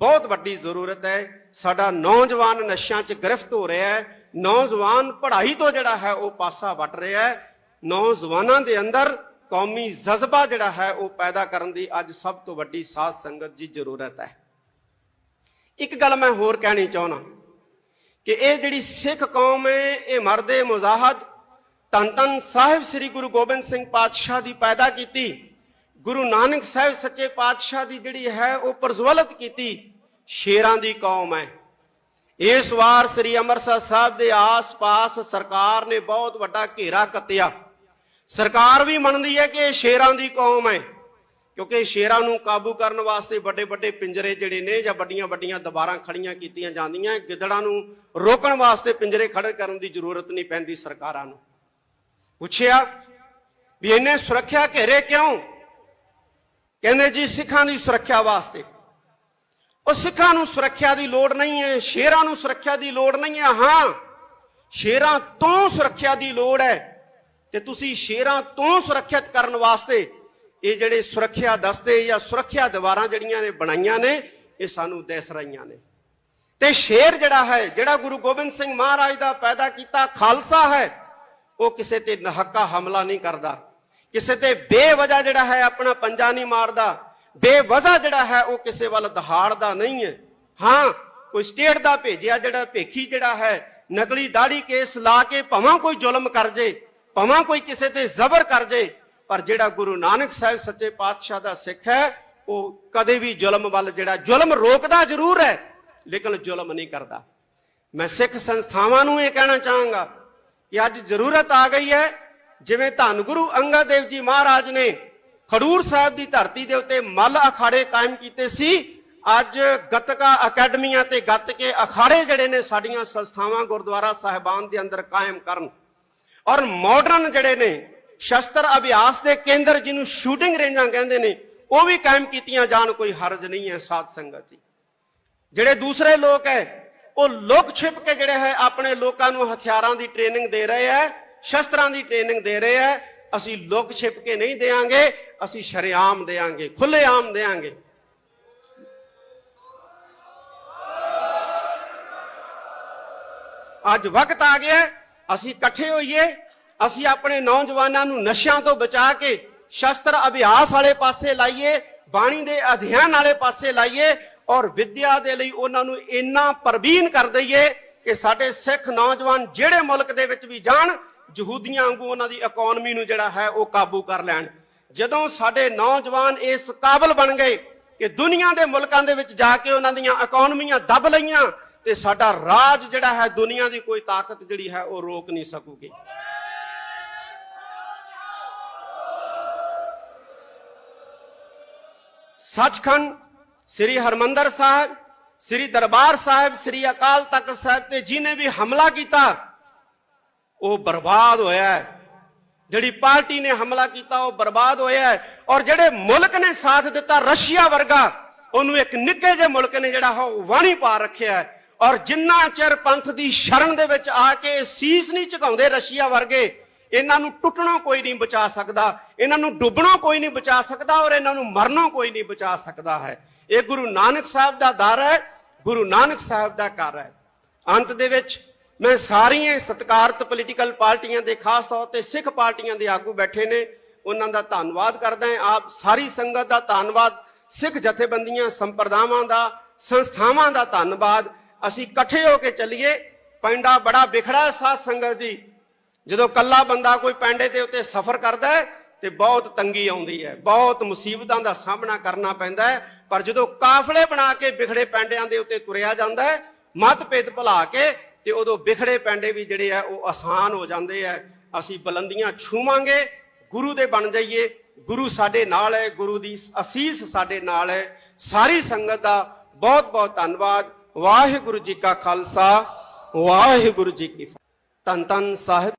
Speaker 1: ਬਹੁਤ ਵੱਡੀ ਜ਼ਰੂਰਤ ਹੈ। ਸਾਡਾ ਨੌਜਵਾਨ ਨਸ਼ਿਆਂ 'ਚ ਗ੍ਰਿਫਤ ਹੋ ਰਿਹਾ ਹੈ, ਨੌਜਵਾਨ ਪੜ੍ਹਾਈ ਤੋਂ ਜਿਹੜਾ ਹੈ ਉਹ ਪਾਸਾ ਵੱਟ ਰਿਹਾ ਹੈ। ਨੌਜਵਾਨਾਂ ਦੇ ਅੰਦਰ ਕੌਮੀ ਜਜ਼ਬਾ ਜਿਹੜਾ ਹੈ ਉਹ ਪੈਦਾ ਕਰਨ ਦੀ ਅੱਜ ਸਭ ਤੋਂ ਵੱਡੀ ਸਾਧ ਸੰਗਤ ਦੀ ਜ਼ਰੂਰਤ ਹੈ। ਇੱਕ ਗੱਲ ਮੈਂ ਹੋਰ ਕਹਿਣੀ ਚਾਹੁੰਦਾ ਕਿ ਇਹ ਜਿਹੜੀ ਸਿੱਖ ਕੌਮ ਹੈ, ਇਹ ਮਰਦੇ ਮੁਜ਼ਾਹਦ ਧੰਨ ਧੰਨ ਸਾਹਿਬ ਸ੍ਰੀ ਗੁਰੂ ਗੋਬਿੰਦ ਸਿੰਘ ਪਾਤਸ਼ਾਹ ਦੀ ਪੈਦਾ ਕੀਤੀ, ਗੁਰੂ ਨਾਨਕ ਸਾਹਿਬ ਸੱਚੇ ਪਾਤਸ਼ਾਹ ਦੀ ਜਿਹੜੀ ਹੈ ਉਹ ਪ੍ਰਜਵਲਿਤ ਕੀਤੀ ਸ਼ੇਰਾਂ ਦੀ ਕੌਮ ਹੈ। ਇਸ ਵਾਰ ਸ੍ਰੀ ਅੰਮ੍ਰਿਤਸਰ ਸਾਹਿਬ ਦੇ ਆਸ-ਪਾਸ ਸਰਕਾਰ ਨੇ ਬਹੁਤ ਵੱਡਾ ਘੇਰਾ ਕੱਤਿਆ। ਸਰਕਾਰ ਵੀ ਮੰਨਦੀ ਹੈ ਕਿ ਇਹ ਸ਼ੇਰਾਂ ਦੀ ਕੌਮ ਹੈ, ਕਿਉਂਕਿ ਸ਼ੇਰਾਂ ਨੂੰ ਕਾਬੂ ਕਰਨ ਵਾਸਤੇ ਵੱਡੇ ਵੱਡੇ ਪਿੰਜਰੇ ਜਿਹੜੇ ਨੇ ਜਾਂ ਵੱਡੀਆਂ ਵੱਡੀਆਂ ਦੀਵਾਰਾਂ ਖੜੀਆਂ ਕੀਤੀਆਂ ਜਾਂਦੀਆਂ। ਗਿੱਦੜਾਂ ਨੂੰ ਰੋਕਣ ਵਾਸਤੇ ਪਿੰਜਰੇ ਖੜੇ ਕਰਨ ਦੀ ਜ਼ਰੂਰਤ ਨਹੀਂ ਪੈਂਦੀ। ਸਰਕਾਰਾਂ ਨੂੰ ਪੁੱਛਿਆ ਵੀ ਇਹਨੇ ਸੁਰੱਖਿਆ ਘੇਰੇ ਕਿਉਂ? ਕਹਿੰਦੇ ਜੀ ਸਿੱਖਾਂ ਦੀ ਸੁਰੱਖਿਆ ਵਾਸਤੇ। ਉਹ ਸਿੱਖਾਂ ਨੂੰ ਸੁਰੱਖਿਆ ਦੀ ਲੋੜ ਨਹੀਂ ਹੈ, ਸ਼ੇਰਾਂ ਨੂੰ ਸੁਰੱਖਿਆ ਦੀ ਲੋੜ ਨਹੀਂ ਹੈ। ਹਾਂ, ਸ਼ੇਰਾਂ ਤੋਂ ਸੁਰੱਖਿਆ ਦੀ ਲੋੜ ਹੈ, ਤੇ ਤੁਸੀਂ ਸ਼ੇਰਾਂ ਤੋਂ ਸੁਰੱਖਿਅਤ ਕਰਨ ਵਾਸਤੇ ਇਹ ਜਿਹੜੇ ਸੁਰੱਖਿਆ ਦਸਤੇ ਜਾਂ ਸੁਰੱਖਿਆ ਦੀਵਾਰਾਂ ਜਿਹੜੀਆਂ ਨੇ ਬਣਾਈਆਂ ਨੇ, ਇਹ ਸਾਨੂੰ ਦਿਸ ਰਹੀਆਂ ਨੇ। ਤੇ ਸ਼ੇਰ ਜਿਹੜਾ ਹੈ, ਜਿਹੜਾ ਗੁਰੂ ਗੋਬਿੰਦ ਸਿੰਘ ਮਹਾਰਾਜ ਦਾ ਪੈਦਾ ਕੀਤਾ ਖਾਲਸਾ ਹੈ, ਉਹ ਕਿਸੇ ਤੇ ਨਹੱਕਾ ਹਮਲਾ ਨਹੀਂ ਕਰਦਾ, ਕਿਸੇ ਤੇ ਬੇਵਜ੍ਹਾ ਜਿਹੜਾ ਹੈ ਆਪਣਾ ਪੰਜਾ ਨਹੀਂ ਮਾਰਦਾ, ਬੇਵਜ੍ਹਾ ਜਿਹੜਾ ਹੈ ਉਹ ਕਿਸੇ ਵੱਲ ਦਹਾੜਦਾ ਨਹੀਂ ਹੈ। ਹਾਂ, ਕੋਈ ਸਟੇਟ ਦਾ ਭੇਜਿਆ ਜਿਹੜਾ ਭੇਖੀ ਜਿਹੜਾ ਹੈ ਨਕਲੀ ਦਾੜੀ ਕੇਸ ਲਾ ਕੇ ਭਾਵੇਂ ਕੋਈ ਜ਼ੁਲਮ ਕਰ ਜੇ, ਭਾਵੇਂ ਕੋਈ ਕਿਸੇ ਤੇ ਜ਼ਬਰ ਕਰ ਜੇ, ਪਰ ਜਿਹੜਾ ਗੁਰੂ ਨਾਨਕ ਸਾਹਿਬ ਸੱਚੇ ਪਾਤਸ਼ਾਹ ਦਾ ਸਿੱਖ ਹੈ ਉਹ ਕਦੇ ਵੀ ਜ਼ੁਲਮ ਵੱਲ ਜਿਹੜਾ ਜ਼ੁਲਮ ਰੋਕਦਾ ਜ਼ਰੂਰ ਹੈ, ਲੇਕਿਨ ਜ਼ੁਲਮ ਨਹੀਂ ਕਰਦਾ। ਮੈਂ ਸਿੱਖ ਸੰਸਥਾਵਾਂ ਨੂੰ ਇਹ ਕਹਿਣਾ ਚਾਹਾਂਗਾ ਕਿ ਅੱਜ ਜ਼ਰੂਰਤ ਆ ਗਈ ਹੈ, ਜਿਵੇਂ ਧੰਨ ਗੁਰੂ ਅੰਗਦ ਦੇਵ ਜੀ ਮਹਾਰਾਜ ਨੇ ਖਡੂਰ ਸਾਹਿਬ ਦੀ ਧਰਤੀ ਦੇ ਉੱਤੇ ਮੱਲ ਅਖਾੜੇ ਕਾਇਮ ਕੀਤੇ ਸੀ। ਅੱਜ ਗੱਤਕਾ ਅਕੈਡਮੀਆਂ ਤੇ ਗੱਤਕੇ ਅਖਾੜੇ ਜਿਹੜੇ ਨੇ ਸਾਡੀਆਂ ਸੰਸਥਾਵਾਂ ਗੁਰਦੁਆਰਾ ਸਾਹਿਬਾਨ ਦੇ ਅੰਦਰ ਕਾਇਮ ਕਰਨ, ਔਰ ਮਾਡਰਨ ਜਿਹੜੇ ਨੇ ਸ਼ਸਤਰ ਅਭਿਆਸ ਦੇ ਕੇਂਦਰ ਜਿਹਨੂੰ ਸ਼ੂਟਿੰਗ ਰੇਂਜਾਂ ਕਹਿੰਦੇ ਨੇ, ਉਹ ਵੀ ਕਾਇਮ ਕੀਤੀਆਂ ਜਾਣ। ਕੋਈ ਹਰਜ ਨਹੀਂ ਹੈ ਸਾਧ ਸੰਗਤ ਜੀ। ਜਿਹੜੇ ਦੂਸਰੇ ਲੋਕ ਹੈ ਉਹ ਲੁਕ ਛਿਪ ਕੇ ਜਿਹੜੇ ਹੈ ਆਪਣੇ ਲੋਕਾਂ ਨੂੰ ਹਥਿਆਰਾਂ ਦੀ ਟ੍ਰੇਨਿੰਗ ਦੇ ਰਹੇ ਹੈ, ਸ਼ਸਤਰਾਂ ਦੀ ਟ੍ਰੇਨਿੰਗ ਦੇ ਰਹੇ ਹੈ। ਅਸੀਂ ਲੁਕ ਛਿਪ ਕੇ ਨਹੀਂ ਦੇਾਂਗੇ, ਅਸੀਂ ਸ਼ਰੇਆਮ ਦੇਾਂਗੇ, ਖੁੱਲੇਆਮ ਦੇਾਂਗੇ। ਅੱਜ ਵਕਤ ਆ ਗਿਆ ਅਸੀਂ ਇਕੱਠੇ ਹੋਈਏ, ਅਸੀਂ ਆਪਣੇ ਨੌਜਵਾਨਾਂ ਨੂੰ ਨਸ਼ਿਆਂ ਤੋਂ ਬਚਾ ਕੇ ਸ਼ਸਤਰ ਅਭਿਆਸ ਵਾਲੇ ਪਾਸੇ ਲਾਈਏ, ਬਾਣੀ ਦੇ ਅਧਿਐਨ ਵਾਲੇ ਪਾਸੇ ਲਾਈਏ, ਔਰ ਵਿਦਿਆ ਦੇ ਲਈ ਉਹਨਾਂ ਨੂੰ ਇੰਨਾ ਪ੍ਰਬੀਨ ਕਰ ਦਈਏ ਕਿ ਸਾਡੇ ਸਿੱਖ ਨੌਜਵਾਨ ਜਿਹੜੇ ਮੁਲਕ ਦੇ ਵਿੱਚ ਵੀ ਜਾਣ, ਯਹੂਦੀਆਂ ਵਾਂਗੂ ਉਹਨਾਂ ਦੀ ਇਕਨੋਮੀ ਨੂੰ ਜਿਹੜਾ ਹੈ ਉਹ ਕਾਬੂ ਕਰ ਲੈਣ। ਜਦੋਂ ਸਾਡੇ ਨੌਜਵਾਨ ਇਸ ਕਾਬਲ ਬਣ ਗਏ ਕਿ ਦੁਨੀਆ ਦੇ ਮੁਲਕਾਂ ਦੇ ਵਿੱਚ ਜਾ ਕੇ ਉਹਨਾਂ ਦੀਆਂ ਇਕਨੋਮੀਆਂ ਦੱਬ ਲਈਆਂ, ਤੇ ਸਾਡਾ ਰਾਜ ਜਿਹੜਾ ਹੈ ਦੁਨੀਆ ਦੀ ਕੋਈ ਤਾਕਤ ਜਿਹੜੀ ਹੈ ਉਹ ਰੋਕ ਨਹੀਂ ਸਕੂਗੀ। ਸੱਚਖੰਡ ਸ੍ਰੀ ਹਰਮੰਦਰ ਸਾਹਿਬ, ਸ੍ਰੀ ਦਰਬਾਰ ਸਾਹਿਬ, ਸ੍ਰੀ ਅਕਾਲ ਤਖਤ ਸਾਹਿਬ ਤੇ ਜਿਹਨੇ ਵੀ ਹਮਲਾ ਕੀਤਾ ਉਹ ਬਰਬਾਦ ਹੋਇਆ ਹੈ। ਜਿਹੜੀ ਪਾਰਟੀ ਨੇ ਹਮਲਾ ਕੀਤਾ ਉਹ ਬਰਬਾਦ ਹੋਇਆ ਹੈ। ਔਰ ਜਿਹੜੇ ਮੁਲਕ ਨੇ ਸਾਥ ਦਿੱਤਾ, ਰਸ਼ੀਆ ਵਰਗਾ, ਉਹਨੂੰ ਇੱਕ ਨਿੱਕੇ ਜਿਹੇ ਮੁਲਕ ਨੇ ਜਿਹੜਾ ਉਹ ਵਾਣੀ ਪਾ ਰੱਖਿਆ ਹੈ। ਔਰ ਜਿੰਨਾ ਚਿਰ ਪੰਥ ਦੀ ਸ਼ਰਨ ਦੇ ਵਿੱਚ ਆ ਕੇ ਸੀਸ ਨਹੀਂ ਝੁਕਾਉਂਦੇ ਰਸ਼ੀਆ ਵਰਗੇ, ਇਹਨਾਂ ਨੂੰ ਟੁੱਟਣੋਂ ਕੋਈ ਨਹੀਂ ਬਚਾ ਸਕਦਾ, ਇਹਨਾਂ ਨੂੰ ਡੁੱਬਣੋਂ ਕੋਈ ਨਹੀਂ ਬਚਾ ਸਕਦਾ, ਔਰ ਇਹਨਾਂ ਨੂੰ ਮਰਨੋਂ ਕੋਈ ਨਹੀਂ ਬਚਾ ਸਕਦਾ ਹੈ। ਇਹ ਗੁਰੂ ਨਾਨਕ ਸਾਹਿਬ ਦਾ ਦਰ ਹੈ, ਗੁਰੂ ਨਾਨਕ ਸਾਹਿਬ ਦਾ ਘਰ ਹੈ। ਅੰਤ ਦੇ ਵਿੱਚ ਮੈਂ ਸਾਰੀਆਂ ਸਤਿਕਾਰਤ ਪੋਲੀਟੀਕਲ ਪਾਰਟੀਆਂ ਦੇ, ਖਾਸ ਤੌਰ ਤੇ ਸਿੱਖ ਪਾਰਟੀਆਂ ਦੇ ਆਗੂ ਬੈਠੇ ਨੇ, ਉਹਨਾਂ ਦਾ ਧੰਨਵਾਦ ਕਰਦਾ ਹਾਂ। ਆਪ ਸਾਰੀ ਸੰਗਤ ਦਾ ਧੰਨਵਾਦ, ਸਿੱਖ ਜਥੇਬੰਦੀਆਂ ਸੰਪਰਦਾਵਾਂ ਦਾ ਸੰਸਥਾਵਾਂ ਦਾ ਧੰਨਵਾਦ। ਅਸੀਂ ਇਕੱਠੇ ਹੋ ਕੇ ਚੱਲੀਏ। ਪਿੰਡਾ ਬੜਾ ਵਿਖੜਾ ਸਾਧ ਸੰਗਤ ਜੀ। ਜਦੋਂ ਕੱਲਾ ਬੰਦਾ ਕੋਈ ਪਿੰਡੇ ਦੇ ਉੱਤੇ ਸਫ਼ਰ ਕਰਦਾ ਹੈ ਤੇ ਬਹੁਤ ਤੰਗੀ ਆਉਂਦੀ ਹੈ, ਬਹੁਤ ਮੁਸੀਬਤਾਂ ਦਾ ਸਾਹਮਣਾ ਕਰਨਾ ਪੈਂਦਾ ਹੈ। ਪਰ ਜਦੋਂ ਕਾਫਲੇ ਬਣਾ ਕੇ ਵਿਖੜੇ ਪਿੰਡਿਆਂ ਦੇ ਉੱਤੇ ਤੁਰਿਆ ਜਾਂਦਾ ਹੈ, ਮਤਭੇਦ ਭੁਲਾ ਕੇ, ਤੇ ਉਦੋਂ ਵਿਖੜੇ ਪਿੰਡੇ ਵੀ ਜਿਹੜੇ ਆ ਉਹ ਆਸਾਨ ਹੋ ਜਾਂਦੇ ਆ। ਅਸੀਂ ਬੁਲੰਦੀਆਂ ਛੂਵਾਂਗੇ, ਗੁਰੂ ਦੇ ਬਣ ਜਾਈਏ। ਗੁਰੂ ਸਾਡੇ ਨਾਲ ਹੈ, ਗੁਰੂ ਦੀ ਅਸੀਸ ਸਾਡੇ ਨਾਲ ਹੈ। ਸਾਰੀ ਸੰਗਤ ਦਾ ਬਹੁਤ ਬਹੁਤ ਧੰਨਵਾਦ। ਵਾਹਿਗੁਰੂ ਜੀ ਕਾ ਖਾਲਸਾ, ਵਾਹਿਗੁਰੂ ਜੀ ਕੀ ਫਤਿਹ। ਧੰਨ ਧੰਨ ਸਾਹਿਬ,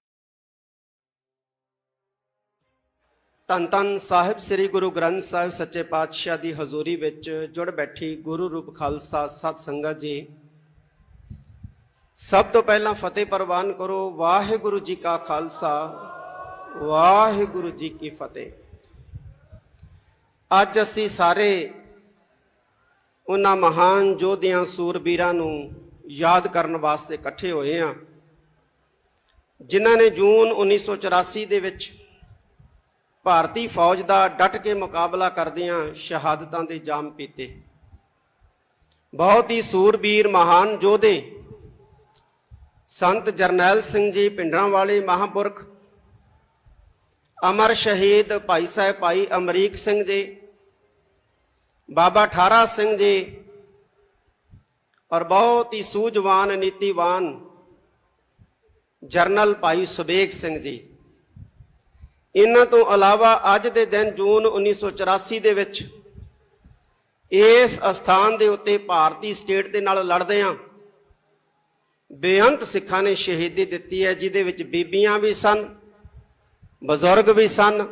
Speaker 1: ਧੰਨ ਧੰਨ ਸਾਹਿਬ ਸ੍ਰੀ ਗੁਰੂ ਗ੍ਰੰਥ ਸਾਹਿਬ ਸੱਚੇ ਪਾਤਸ਼ਾਹ ਦੀ ਹਜ਼ੂਰੀ ਵਿੱਚ ਜੁੜ ਬੈਠੀ ਗੁਰੂ ਰੂਪ ਖਾਲਸਾ ਸਤ ਸੰਗਤ ਜੀ, ਸਭ ਤੋਂ ਪਹਿਲਾਂ ਫਤਿਹ ਪ੍ਰਵਾਨ ਕਰੋ। ਵਾਹਿਗੁਰੂ ਜੀ ਕਾ ਖਾਲਸਾ, ਵਾਹਿਗੁਰੂ ਜੀ ਕੀ ਫਤਿਹ। ਅੱਜ ਅਸੀਂ ਸਾਰੇ ਉਹਨਾਂ ਮਹਾਨ ਯੋਧਿਆਂ ਸੂਰਬੀਰਾਂ ਨੂੰ ਯਾਦ ਕਰਨ ਵਾਸਤੇ ਇਕੱਠੇ ਹੋਏ ਹਾਂ, ਜਿਨ੍ਹਾਂ ਨੇ ਜੂਨ 1984 ਦੇ ਵਿੱਚ ਭਾਰਤੀ ਫੌਜ ਦਾ ਡਟ ਕੇ ਮੁਕਾਬਲਾ ਕਰਦਿਆਂ ਸ਼ਹਾਦਤਾਂ ਦੇ ਜਾਮ ਪੀਤੇ। ਬਹੁਤ ਹੀ ਸੂਰਬੀਰ ਮਹਾਨ ਯੋਧੇ ਸੰਤ ਜਰਨੈਲ ਸਿੰਘ ਜੀ ਭਿੰਡਰਾਂਵਾਲੇ ਮਹਾਂਪੁਰਖ, ਅਮਰ ਸ਼ਹੀਦ ਭਾਈ ਸਾਹਿਬ ਭਾਈ ਅਮਰੀਕ ਸਿੰਘ ਜੀ, ਬਾਬਾ ਠਾਰਾ ਸਿੰਘ ਜੀ, ਔਰ ਬਹੁਤ ਹੀ ਸੂਝਵਾਨ ਨੀਤੀਵਾਨ ਜਰਨਲ ਭਾਈ ਸੁਬੇਗ ਸਿੰਘ ਜੀ। ਇਹਨਾਂ ਤੋਂ ਇਲਾਵਾ ਅੱਜ ਦੇ ਦਿਨ ਜੂਨ 1984 ਦੇ ਵਿੱਚ ਇਸ ਅਸਥਾਨ ਦੇ ਉੱਤੇ ਭਾਰਤੀ ਸਟੇਟ ਦੇ ਨਾਲ ਲੜਦਿਆਂ ਬੇਅੰਤ ਸਿੱਖਾਂ ਨੇ ਸ਼ਹੀਦੀ ਦਿੱਤੀ ਹੈ, ਜਿਹਦੇ ਵਿੱਚ ਬੀਬੀਆਂ ਵੀ ਸਨ, ਬਜ਼ੁਰਗ ਵੀ ਸਨ,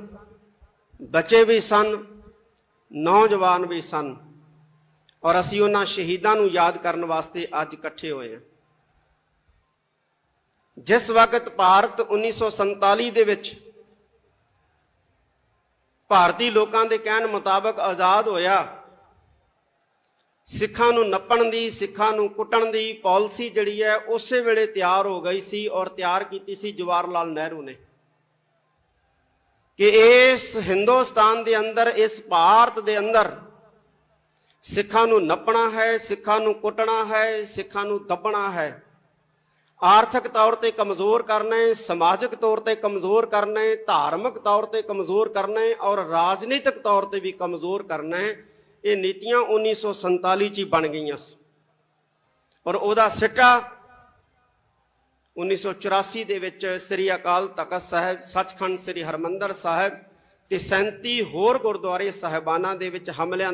Speaker 1: ਬੱਚੇ ਵੀ ਸਨ, ਨੌਜਵਾਨ ਵੀ ਸਨ। ਔਰ ਅਸੀਂ ਉਹਨਾਂ ਸ਼ਹੀਦਾਂ ਨੂੰ ਯਾਦ ਕਰਨ ਵਾਸਤੇ ਅੱਜ ਇਕੱਠੇ ਹੋਏ ਹਾਂ। ਜਿਸ ਵਕਤ ਭਾਰਤ 1947 ਦੇ ਵਿੱਚ ਭਾਰਤੀ ਲੋਕਾਂ ਦੇ ਕਹਿਣ ਮੁਤਾਬਕ ਆਜ਼ਾਦ ਹੋਇਆ, ਸਿੱਖਾਂ ਨੂੰ ਨੱਪਣ ਦੀ, ਸਿੱਖਾਂ ਨੂੰ ਕੁੱਟਣ ਦੀ ਪਾਲਿਸੀ ਜਿਹੜੀ ਹੈ ਉਸੇ ਵੇਲੇ ਤਿਆਰ ਹੋ ਗਈ ਸੀ, ਔਰ ਤਿਆਰ ਕੀਤੀ ਸੀ ਜਵਾਹਰ ਲਾਲ ਨਹਿਰੂ ਨੇ, ਕਿ ਇਸ ਹਿੰਦੁਸਤਾਨ ਦੇ ਅੰਦਰ, ਇਸ ਭਾਰਤ ਦੇ ਅੰਦਰ ਸਿੱਖਾਂ ਨੂੰ ਨੱਪਣਾ ਹੈ, ਸਿੱਖਾਂ ਨੂੰ ਕੁੱਟਣਾ ਹੈ, ਸਿੱਖਾਂ ਨੂੰ ਦੱਬਣਾ ਹੈ, ਆਰਥਿਕ ਤੌਰ ਤੇ ਕਮਜ਼ੋਰ ਕਰਨਾ ਹੈ, ਸਮਾਜਿਕ ਤੌਰ ਤੇ ਕਮਜ਼ੋਰ ਕਰਨਾ ਹੈ, ਧਾਰਮਿਕ ਤੌਰ ਤੇ ਕਮਜ਼ੋਰ ਕਰਨਾ ਹੈ, ਔਰ ਰਾਜਨੀਤਿਕ ਤੌਰ ਤੇ ਵੀ ਕਮਜ਼ੋਰ ਕਰਨਾ ਹੈ। ਇਹ ਨੀਤੀਆਂ 1947 ਚ ਹੀ ਬਣ ਗਈਆਂ ਸੀ, ਔਰ ਉਹਦਾ ਸਿੱਟਾ 1984 ਦੇ ਵਿੱਚ ਸ੍ਰੀ ਅਕਾਲ ਤਖਤ ਸਾਹਿਬ, ਸੱਚਖੰਡ ਸ੍ਰੀ ਹਰਿਮੰਦਰ ਸਾਹਿਬ ਤੇ 37 ਹੋਰ ਗੁਰਦੁਆਰੇ ਸਾਹਿਬਾਨਾਂ ਦੇ ਵਿੱਚ ਹਮਲਿਆਂ